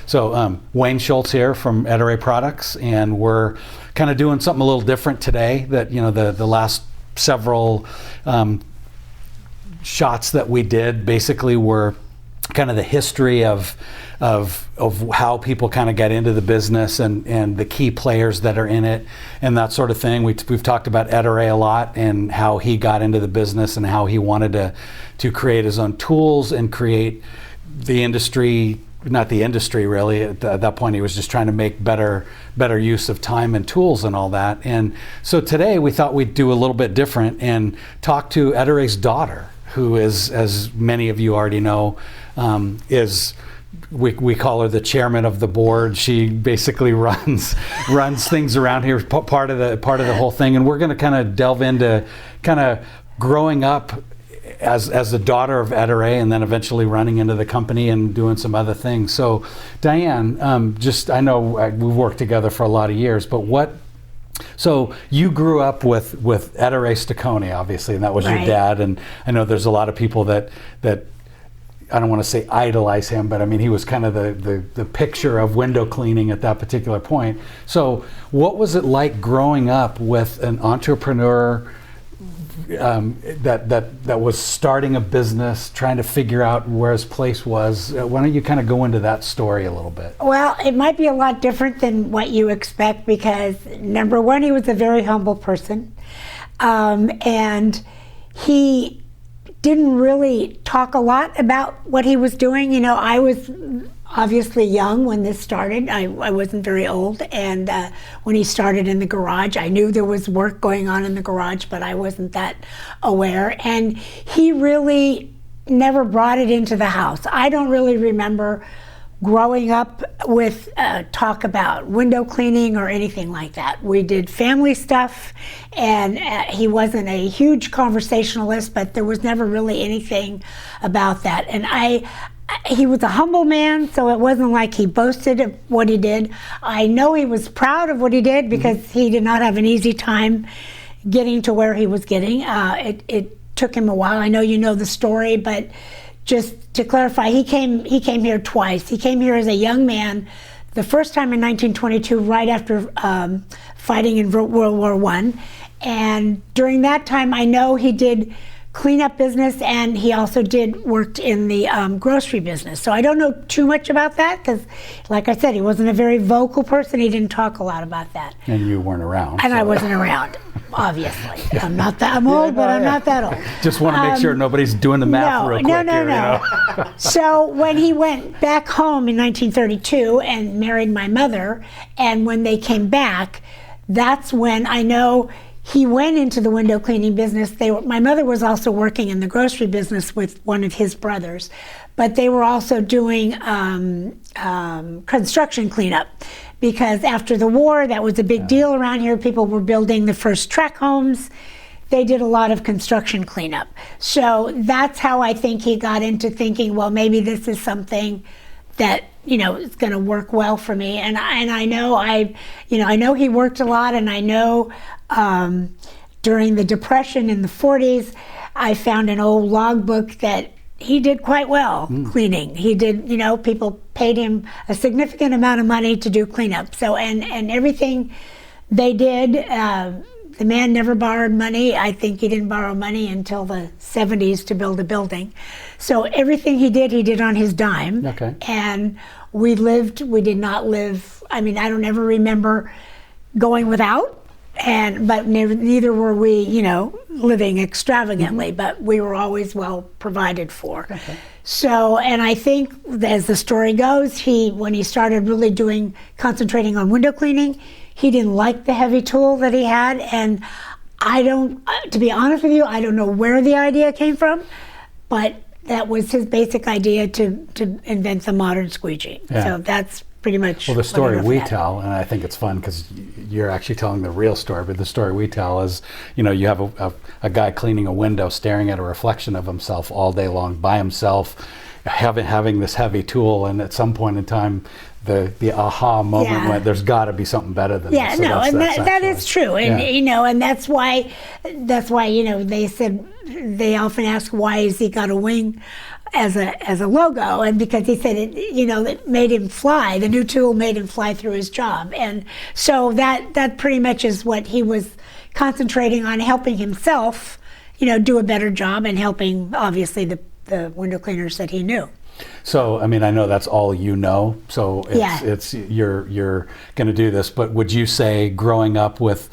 So Wayne Schultz here from Ettore Products, and we're kind of doing something a little different today. That the last several shots that we did basically were kind of the history of how people kind of got into the business and the key players that are in it and that sort of thing. We've talked about Ettore a lot and how he got into the business and how he wanted to create his own tools and create the industry, not the industry really. At that point he was just trying to make better use of time and tools and all that. And so today we thought we'd do a little bit different and talk to Ettore's daughter, who is, as many of you already know, we call her the chairman of the board. She basically runs things around here, part of the whole thing. And we're going to kind of delve into kind of growing up as the daughter of Ettore and then eventually running into the company and doing some other things. So Diane, I know we've worked together for a lot of years, but so you grew up with Ettore Steccone, obviously, and that was your dad. And I know there's a lot of people that I don't want to say idolize him, but I mean, he was kind of the picture of window cleaning at that particular point. So what was it like growing up with an entrepreneur that was starting a business, trying to figure out where his place was? Why don't you kind of go into that story a little bit? Well, it might be a lot different than what you expect because, number one, he was a very humble person. And he didn't really talk a lot about what he was doing. You know, I was obviously young when this started. I wasn't very old, and when he started in the garage, I knew there was work going on in the garage, but I wasn't that aware. And he really never brought it into the house. I don't really remember growing up with talk about window cleaning or anything like that. We did family stuff, and he wasn't a huge conversationalist, but there was never really anything about that. And he was a humble man, so it wasn't like he boasted of what he did. I know he was proud of what he did because he did not have an easy time getting to where he was getting. It took him a while. I know you know the story, but just to clarify, he came here twice. He came here as a young man, the first time in 1922, right after fighting in World War I. And during that time, I know he did cleanup business, and he also worked in the grocery business. So I don't know too much about that because, like I said, he wasn't a very vocal person. He didn't talk a lot about that. And you weren't around. And so. I wasn't around, obviously. Yeah. I'm old, but I'm not that old. Just want to make sure nobody's doing the math real quick. No. You know? So when he went back home in 1932 and married my mother, and when they came back, that's when I know he went into the window cleaning business. My mother was also working in the grocery business with one of his brothers, but they were also doing construction cleanup because after the war, that was a big deal around here. People were building the first tract homes. They did a lot of construction cleanup. So that's how I think he got into thinking, well, maybe this is something that is going to work well for me. And I know I know he worked a lot, and I know during the Depression in the 40s, I found an old logbook that he did quite well cleaning. He did, people paid him a significant amount of money to do cleanup. So, and everything they did, the man never borrowed money. I think he didn't borrow money until the 70s to build a building. So everything he did on his dime. Okay. And we did not live, I don't ever remember going without. But neither were we, living extravagantly, but we were always well provided for. Okay. So, and I think as the story goes, when he started really concentrating on window cleaning, he didn't like the heavy tool that he had. And to be honest with you, I don't know where the idea came from, but that was his basic idea to invent the modern squeegee. Yeah. So that's pretty much. Well, the story we tell, and I think it's fun because you're actually telling the real story, but the story we tell is, you have a guy cleaning a window, staring at a reflection of himself all day long by himself, having this heavy tool, and at some point in time, the aha moment went, there's got to be something better than this. Yeah, so that is true, and and that's why they said, they often ask, why has he got a wing? as a logo, and because he said it made him fly. The new tool made him fly through his job, and so that pretty much is what he was concentrating on, helping himself, do a better job, and helping obviously the window cleaners that he knew. So, I mean, I know that's all you know. So it's you're going to do this, but would you say growing up with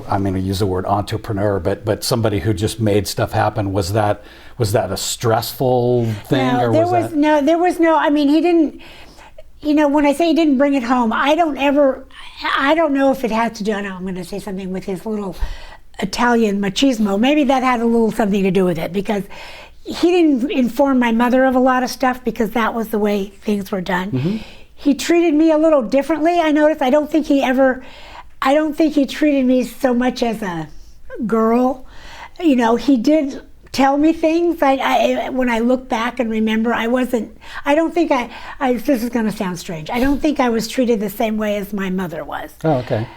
I'm going to use the word entrepreneur, but somebody who just made stuff happen, was that a stressful thing? No, there was no. I mean, he didn't. When I say he didn't bring it home, I don't know if it had to do. I know I'm going to say something with his little Italian machismo. Maybe that had a little something to do with it, because he didn't inform my mother of a lot of stuff, because that was the way things were done. Mm-hmm. He treated me a little differently, I noticed. I don't think he treated me so much as a girl. He did tell me things. I when I look back and remember, this is going to sound strange. I don't think I was treated the same way as my mother was. Oh, okay.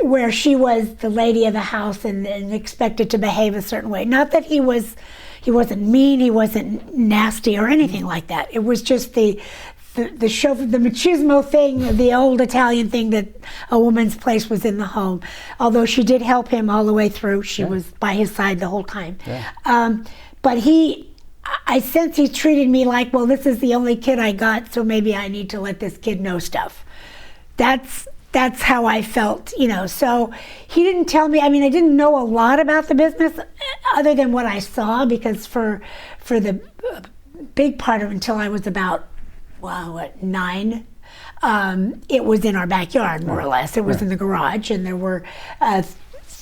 Where she was the lady of the house and expected to behave a certain way. Not that he wasn't mean, he wasn't nasty or anything like that. It was just the machismo thing, the old Italian thing that a woman's place was in the home. Although she did help him all the way through. She was by his side the whole time. Yeah. But I sense he treated me like, well, this is the only kid I got, so maybe I need to let this kid know stuff. That's how I felt, So he didn't tell me. I mean, I didn't know a lot about the business other than what I saw, because for the big part of until I was about 9, it was in our backyard, more or less. It was in the garage, and there were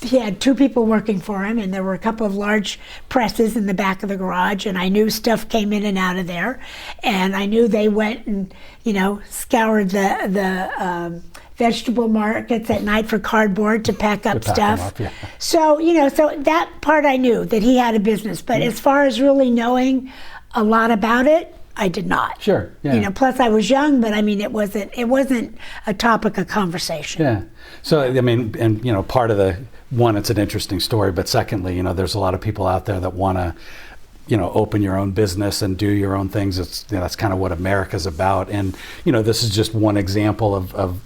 he had 2 people working for him, and there were a couple of large presses in the back of the garage, and I knew stuff came in and out of there, and I knew they went and scoured the vegetable markets at night for cardboard to pack up stuff. So so that part I knew, that he had a business, but as far as really knowing a lot about it, I did not. Sure. Yeah. Plus I was young, but I mean, it wasn't a topic of conversation. Yeah. So I mean, and part of the one, it's an interesting story, but secondly, there's a lot of people out there that want to, open your own business and do your own things. It's that's kind of what America's about. And this is just one example of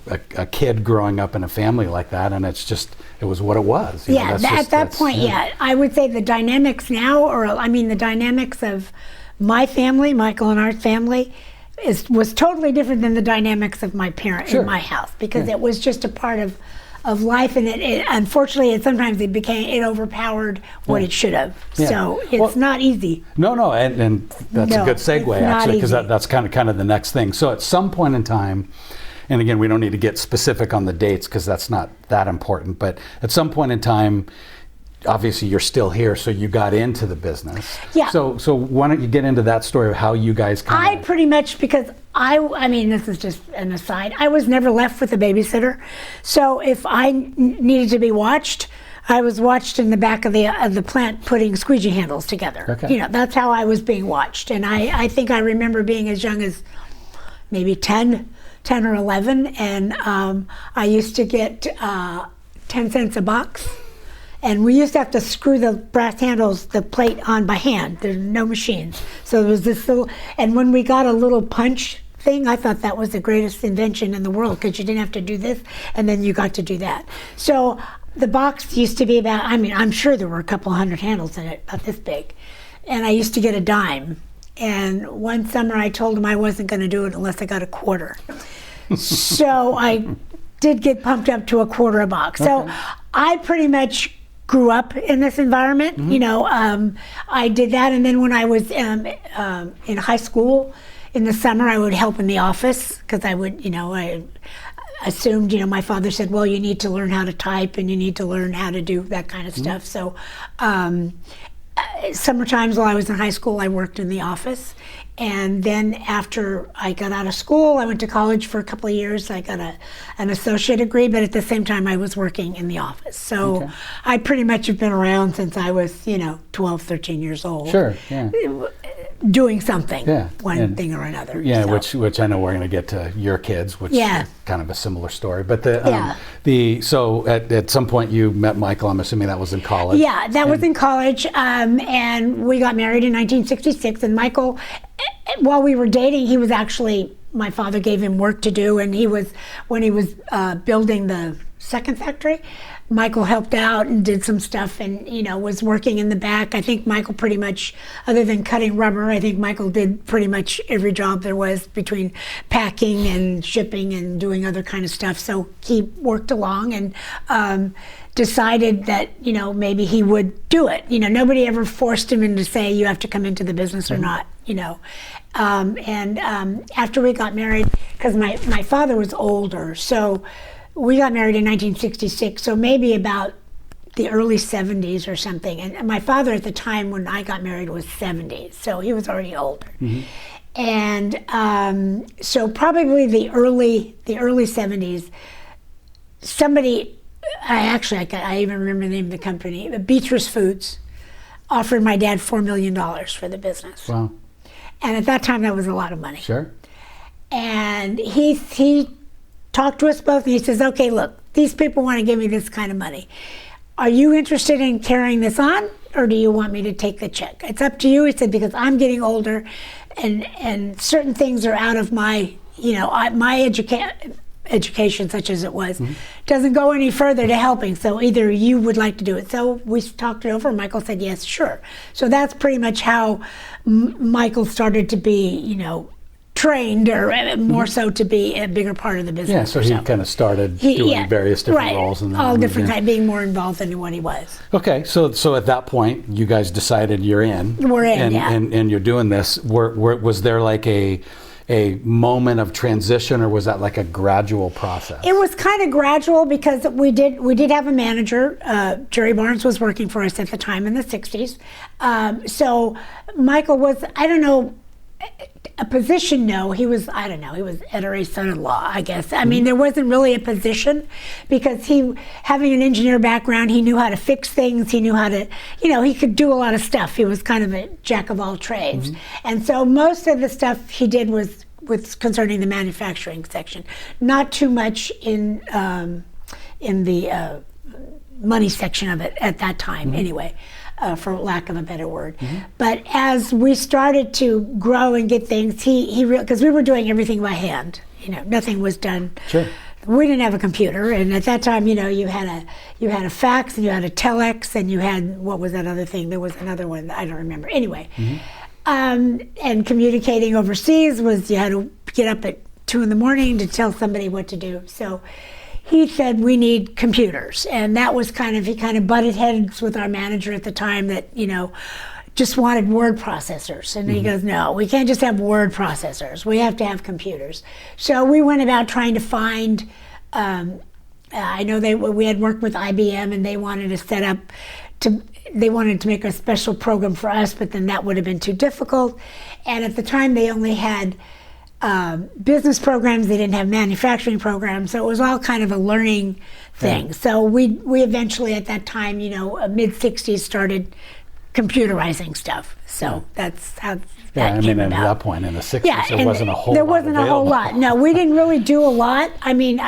a kid growing up in a family like that, and it was what it was. At that point, I would say the dynamics now, the dynamics of my family, Michael and our family, was totally different than the dynamics of my parents in my house, because it was just a part of life, and it unfortunately sometimes it overpowered what it should have. Yeah. So it's not easy. No, and that's a good segue, actually, because that's kind of the next thing. So at some point in time, and again, we don't need to get specific on the dates because that's not that important, but at some point in time, obviously you're still here, so you got into the business. Yeah. So why don't you get into that story of how you guys I pretty much, because I mean, this is just an aside, I was never left with a babysitter. So if I needed to be watched, I was watched in the back of the plant putting squeegee handles together. Okay. That's how I was being watched. And I think I remember being as young as maybe 10 or 11, and I used to get 10 cents a box. And we used to have to screw the brass handles, the plate on by hand. There's no machines. So there was this little, and when we got a little punch thing, I thought that was the greatest invention in the world, because you didn't have to do this, and then you got to do that. So the box used to be about, I'm sure there were a couple hundred handles in it, about this big. And I used to get a dime. And one summer I told him I wasn't going to do it unless I got a quarter. So I did get pumped up to a quarter a box. Okay. So I pretty much grew up in this environment. Mm-hmm. I did that, and then when I was in high school, in the summer, I would help in the office, because I would, I assumed, my father said, well, you need to learn how to type, and you need to learn how to do that kind of stuff. So summer times while I was in high school, I worked in the office. And then after I got out of school, I went to college for a couple of years. I got an associate degree, but at the same time I was working in the office. So I pretty much have been around since I was, 12, 13 years old. Sure, yeah. doing something, Yeah. one thing or another. Yeah, so. which I know we're going to get to your kids, which Yeah. is kind of a similar story. But so at some point you met Michael. I'm assuming that was in college. Yeah, that was in college, and we got married in 1966. And Michael, while we were dating, he was actually, my father gave him work to do, and when he was building the second factory, Michael helped out and did some stuff, and was working in the back. I think Michael pretty much, other than cutting rubber, I think Michael did pretty much every job there was between packing and shipping and doing other kind of stuff. So he worked along and decided that maybe he would do it. Nobody ever forced him into say you have to come into the business or not. After we got married, because my father was older, so we got married in 1966, so maybe about the early 70s or something. And my father at the time when I got married was 70, so he was already older. Mm-hmm. And so probably the early 70s, somebody, I even remember the name of the company, Beatrice Foods, offered my dad $4 million for the business. Wow. And at that time, that was a lot of money. Sure. And he talked to us both, and he says, okay, look, these people want to give me this kind of money. Are you interested in carrying this on, or do you want me to take the check? It's up to you, he said, because I'm getting older, and certain things are out of my, my education, such as it was, doesn't go any further to helping, so either you would like to do it. So we talked it over, and Michael said, yes, sure. So that's pretty much how Michael started to be, trained, or more so to be a bigger part of the business. Yeah, so he kind of started doing various different roles. And all different kinds, being more involved than what he was. Okay, so at that point, you guys decided you're in. We're in, and you're doing this. Was there like a moment of transition, or was that like a gradual process? It was kind of gradual, because we did have a manager. Jerry Barnes was working for us at the time in the 60s. So Michael was, I don't know, a position, no. He was Ettore's son-in-law, I guess. I mean, there wasn't really a position, because having an engineer background, he knew how to fix things. He knew how to, he could do a lot of stuff. He was kind of a jack of all trades. And so most of the stuff he did was concerning the manufacturing section. Not too much in the money section of it at that time, anyway. For lack of a better word. But as we started to grow and get things, because we were doing everything by hand, nothing was done. Sure. We didn't have a computer, and at that time, you had a fax, and you had a telex, and you had, what was that other thing? There was another one, I don't remember. Anyway, and communicating overseas was, you had to get up at 2 a.m. to tell somebody what to do. So he said, we need computers. And that was he kind of butted heads with our manager at the time that, just wanted word processors. And he goes, no, we can't just have word processors. We have to have computers. So we went about trying to find, I know we had worked with IBM, and they wanted to set up, they wanted to make a special program for us, but then that would have been too difficult. And at the time, they only had business programs. They didn't have manufacturing programs, so it was all kind of a learning thing. So we eventually, at that time, mid-60s, started computerizing stuff. So that's how that came about. At that point in the 60s, there wasn't a whole lot. There wasn't a whole lot. No, we didn't really do a lot. I mean,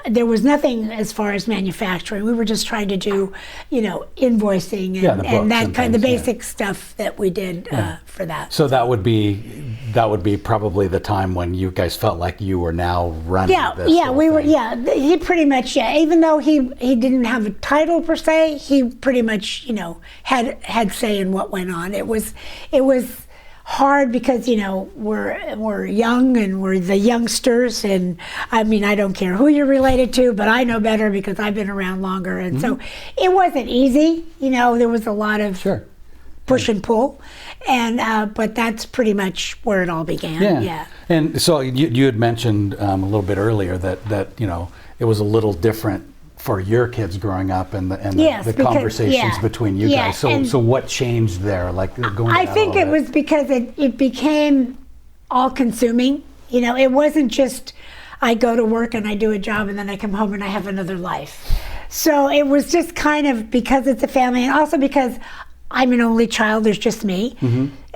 there was nothing as far as manufacturing. We were just trying to do, invoicing and that kind of the basic stuff that we did for that. So that would be probably the time when you guys felt like you were now running this. Yeah, we were. Yeah, he pretty much. Yeah, even though he didn't have a title per se, he pretty much had say in what went on. It was hard because we're young and we're the youngsters, and I mean, I don't care who you're related to, but I know better because I've been around longer, and so it wasn't easy. There was a lot of push and pull, and but that's pretty much where it all began. Yeah. And so you had mentioned a little bit earlier that it was a little different for your kids growing up, and the conversations between you guys. So what changed there? Like going. I think it was because it became all-consuming. It wasn't just I go to work and I do a job and then I come home and I have another life. So it was just kind of because it's a family, and also because I'm an only child. There's just me.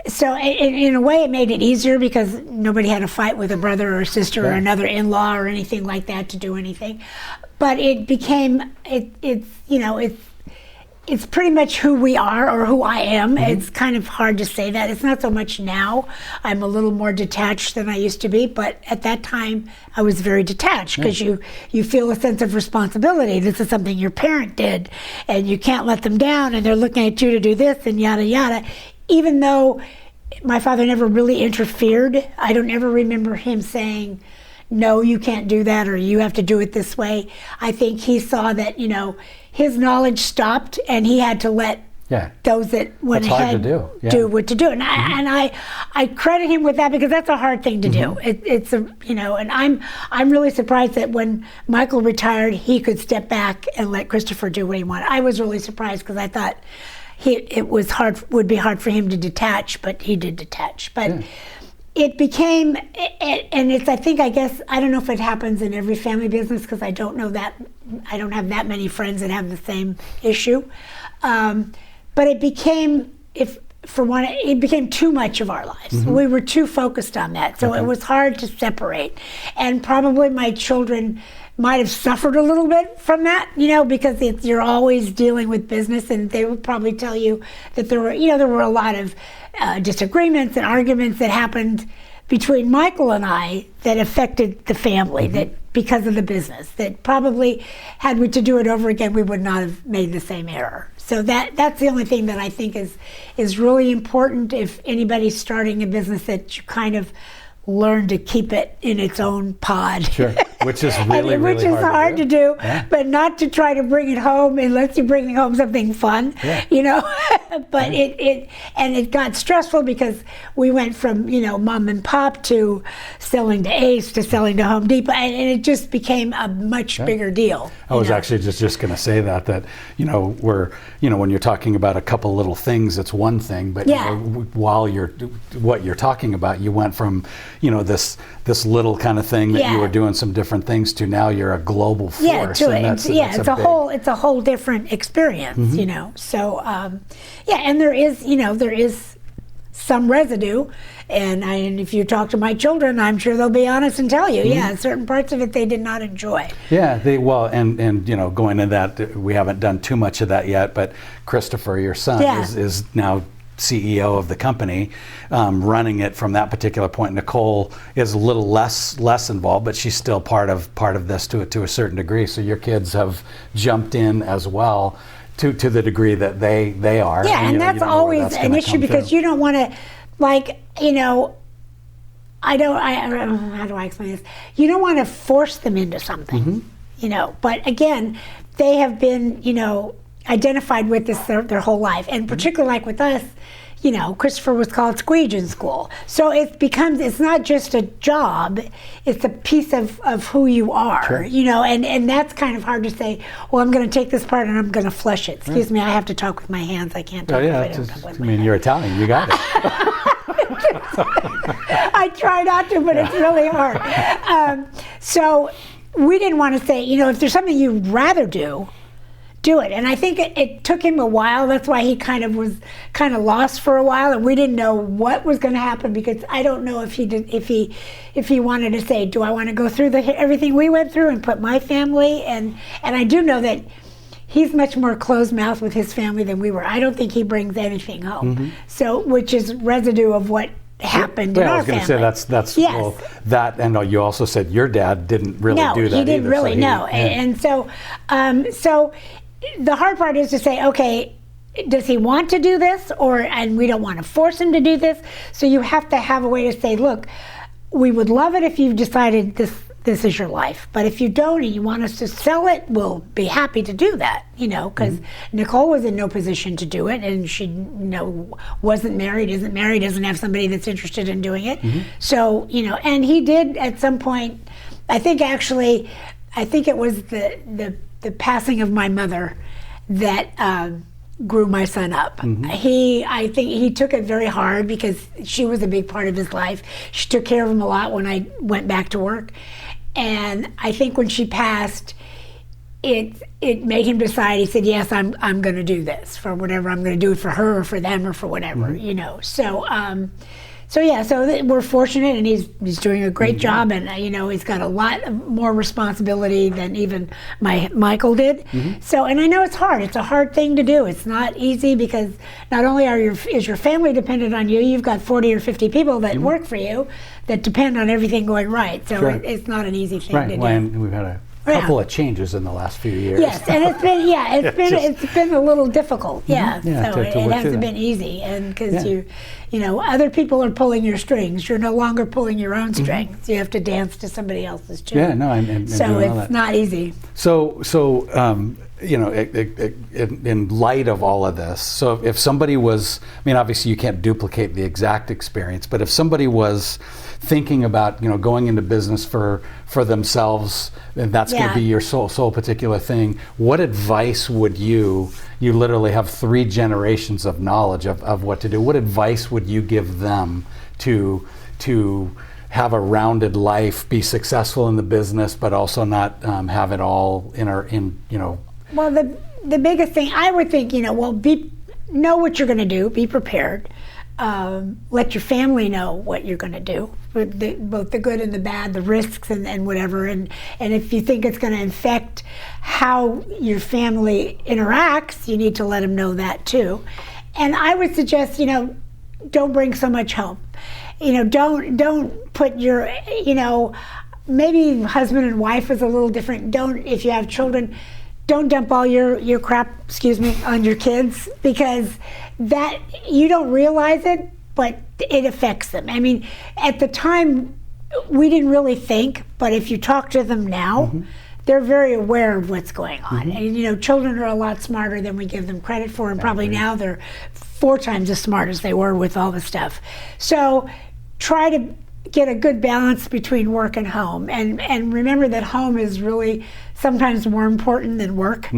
So in a way, it made it easier because nobody had to fight with a brother or a sister or another in-law or anything like that to do anything. But it became, it's pretty much who we are or who I am. It's kind of hard to say that. It's not so much now. I'm a little more detached than I used to be, but at that time I was very detached because you feel a sense of responsibility. This is something your parent did and you can't let them down and they're looking at you to do this and yada yada. Even though my father never really interfered, I don't ever remember him saying, no, you can't do that or you have to do it this way. I think he saw that, his knowledge stopped and he had to let those that went ahead do what to do. And I credit him with that because that's a hard thing to do. It's and I'm really surprised that when Michael retired, he could step back and let Christopher do what he wanted. I was really surprised because I thought would be hard for him to detach, but he did detach. But it became, and it's, I guess, I don't know if it happens in every family business because I don't know that, I don't have that many friends that have the same issue. But it became, it became too much of our lives. We were too focused on that. So it was hard to separate. And probably my children might have suffered a little bit from that, because you're always dealing with business, and they would probably tell you that there were a lot of disagreements and arguments that happened between Michael and I that affected the family, that because of the business, that probably had we to do it over again, we would not have made the same error. So that's the only thing that I think is really important if anybody's starting a business, that you kind of learn to keep it in its own pod. Sure, which is really hard to do, but not to try to bring it home unless you're bringing home something fun, But it got stressful because we went from, mom and pop to selling to Ace to selling to Home Depot, and it just became a much bigger deal. I was actually just going to say that we're, when you're talking about a couple little things, it's one thing, but while what you're talking about, you went from, this little kind of thing that you were doing some different things to now you're a global force. It's a whole different experience, So and there is some residue, and if you talk to my children, I'm sure they'll be honest and tell you, certain parts of it they did not enjoy. Yeah, and going into that, we haven't done too much of that yet, but Christopher, your son, is now CEO of the company, running it from that particular point. Nicole is a little less involved, but she's still part of this to a certain degree. So your kids have jumped in as well to the degree that they are. Yeah, and that's always an issue because you don't want to, how do I explain this? You don't want to force them into something, But again, they have been, identified with this their whole life, and particularly like with us, Christopher was called squeegees in school, so it's not just a job, it's a piece of who you are, and that's kind of hard to say, well, I'm going to take this part and I'm going to flush it. Excuse me, I have to talk with my hands, I can't talk you're Italian, you got it. I try not to, but it's really hard. So we didn't want to say, if there's something you'd rather do it. And I think it took him a while. That's why he was lost for a while, and we didn't know what was going to happen, because I don't know if he wanted to say, do I want to go through everything we went through and put my family, and I do know that he's much more closed-mouthed with his family than we were. I don't think he brings anything home. So, which is residue of what happened in our family. I was going to say that's well, that, and you also said your dad didn't really do that. No, he didn't really know. And so the hard part is to say, okay, does he want to do this, and we don't want to force him to do this. So you have to have a way to say, look, we would love it if you've decided this is your life, but if you don't and you want us to sell it, we'll be happy to do that, because Nicole was in no position to do it, and she wasn't married, isn't married, doesn't have somebody that's interested in doing it. So, and he did at some point, I think it was the passing of my mother that grew my son up. I think he took it very hard because she was a big part of his life. She took care of him a lot when I went back to work. And I think when she passed, it made him decide. He said, yes, I'm going to do this for whatever. I'm going to do it for her or for them or for whatever, you know. So we're fortunate, and he's doing a great job, and you know, he's got a lot more responsibility than even Michael did. So, and I know it's hard. It's a hard thing to do. It's not easy, because not only is your family dependent on you, you've got 40 or 50 people that work for you that depend on everything going right. So it's not an easy thing to do. Right, and we've had a couple of changes in the last few years. Yes, and it's been a little difficult. So it hasn't been easy, and because you know, other people are pulling your strings. You're no longer pulling your own strings. You have to dance to somebody else's tune. Yeah, no, and so it's not easy. So you know, in light of all of this, so if somebody was, I mean, obviously you can't duplicate the exact experience, but if somebody was thinking about, you know, going into business for themselves, and that's going to be your sole particular thing, what advice would you literally have 3 generations of knowledge of what to do, what advice would you give them to have a rounded life, be successful in the business, but also not have it all in you know? Well, the biggest thing I would think, you know, know what you're going to do, be prepared. Let your family know what you're going to do, both the good and the bad, the risks and whatever. And if you think it's going to affect how your family interacts, you need to let them know that too. And I would suggest, you know, don't bring so much home. You know, don't put your, you know, maybe husband and wife is a little different. If you have children, don't dump all your crap, on your kids, because that, you don't realize it, but it affects them. I mean, at the time, we didn't really think, but if you talk to them now, they're very aware of what's going on. And, you know, children are a lot smarter than we give them credit for, and probably now they're 4 times as smart as they were with all the stuff. So try to get a good balance between work and home, and remember that home is really sometimes more important than work,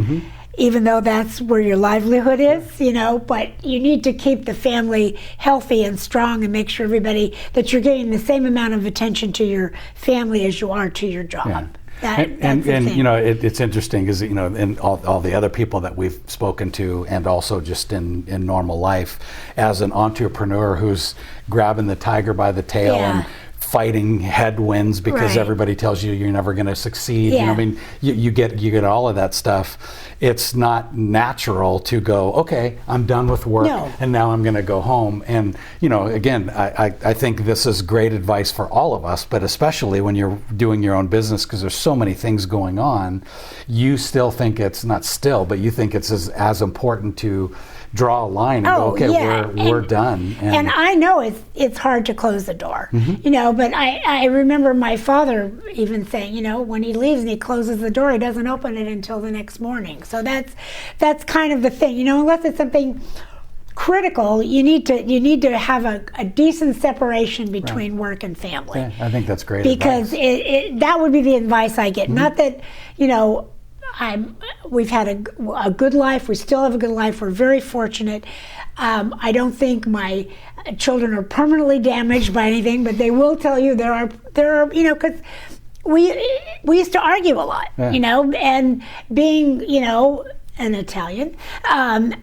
even though that's where your livelihood is, you know. But you need to keep the family healthy and strong, and make sure that you're giving the same amount of attention to your family as you are to your job. And you know, it's interesting because, you know, and all the other people that we've spoken to, and also just in normal life, as an entrepreneur who's grabbing the tiger by the tail and fighting headwinds because everybody tells you you're never going to succeed. You know, I mean, you get all of that stuff. It's not natural to go, okay, I'm done with work and now I'm going to go home. And, you know, again, I think this is great advice for all of us, but especially when you're doing your own business, because there's so many things going on, you still think it's not still, but you think it's as important to draw a line and go, okay, we're done. And I know it's hard to close the door, you know, but I remember my father even saying, you know, when he leaves and he closes the door, he doesn't open it until the next morning. So that's kind of the thing, you know, unless it's something critical, you need to have a decent separation between work and family. Yeah, I think that's great because advice. That would be the advice I get. Not that, you know, we've had a good life. We still have a good life. We're very fortunate. I don't think my children are permanently damaged by anything, but they will tell you there are, you know, because we used to argue a lot, you know, and being, you know, an Italian, and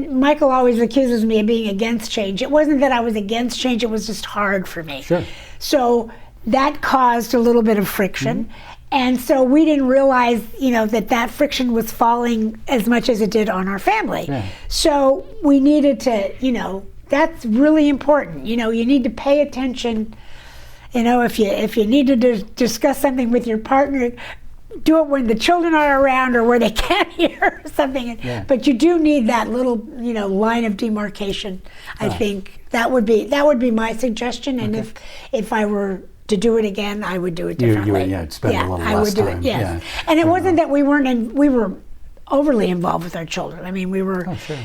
Michael always accuses me of being against change. It wasn't that I was against change, it was just hard for me. Sure. So that caused a little bit of friction. And so we didn't realize, you know, that friction was falling as much as it did on our family. So we needed to, you know, that's really important. You know, you need to pay attention. You know, if you need to discuss something with your partner, do it when the children are around or where they can't hear or something. But you do need that little, you know, line of demarcation. I think that would be my suggestion. And if I were to do it again, I would do it differently. You would spend a little less time. I would do it, yes. And it wasn't that we were overly involved with our children. I mean,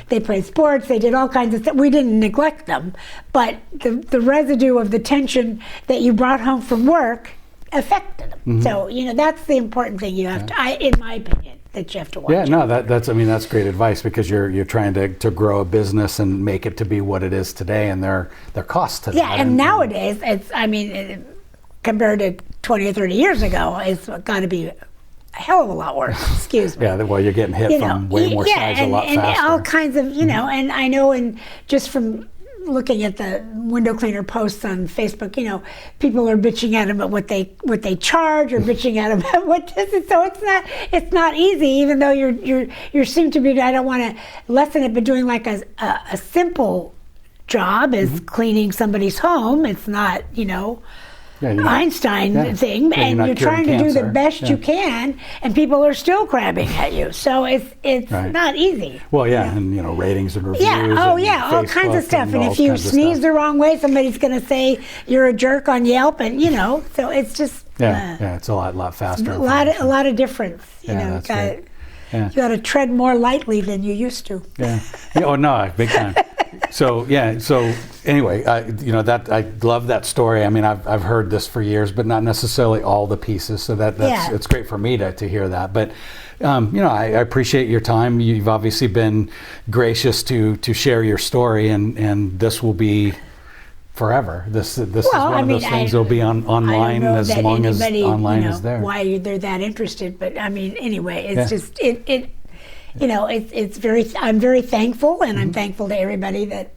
they played sports, they did all kinds of stuff. We didn't neglect them, but the residue of the tension that you brought home from work affected them. So, you know, that's the important thing you have to, in my opinion, that you have to watch. Yeah, no, that's great advice, because you're trying to grow a business and make it to be what it is today, and their costs to that. Yeah, and nowadays, it's, I mean, compared to 20 or 30 years ago, it's got to be hell of a lot worse. Excuse me. Yeah, well, you're getting hit from way more sides a lot and faster. all kinds of, and I know, and just from looking at the window cleaner posts on Facebook, people are bitching at them at what they charge, or bitching at them at what this is. So it's not easy, even though you're seem to be, I don't want to lessen it, but doing like a simple job is cleaning somebody's home. It's not, Einstein thing, and you're trying to do the best you can, and people are still crabbing at you. So it's not easy. Well, and ratings and reviews. All kinds of stuff. And if you sneeze the wrong way, somebody's going to say you're a jerk on Yelp, and so it's just it's a lot faster. A lot of difference. That's right. You got to tread more lightly than you used to. Yeah. Oh no, big time. So anyway, I love that story. I mean, I've heard this for years, but not necessarily all the pieces. So it's great for me to hear that. But I appreciate your time. You've obviously been gracious to share your story, and this will be forever. This is one of those things that'll be online as long as online is there. Why they're that interested, but I mean, anyway, it's just it's very. I'm very thankful, and I'm thankful to everybody that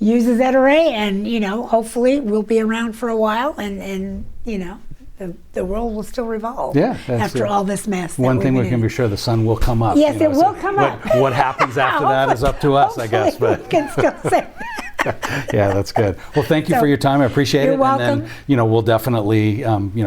uses Ettore, and hopefully we'll be around for a while, and the world will still revolve. After all this mess. One thing we can be sure, the sun will come up. Yes, it will come up. What happens after that is up to us, I guess. But we can still say. Yeah, that's good. Well, thank you for your time. I appreciate it. You're welcome. And then, we'll definitely,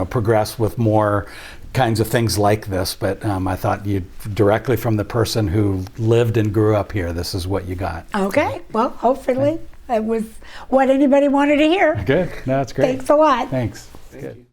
progress with more kinds of things like this. But I thought directly from the person who lived and grew up here, this is what you got. Okay. Well, hopefully it was what anybody wanted to hear. Good. No, that's great. Thanks a lot. Thanks. Good.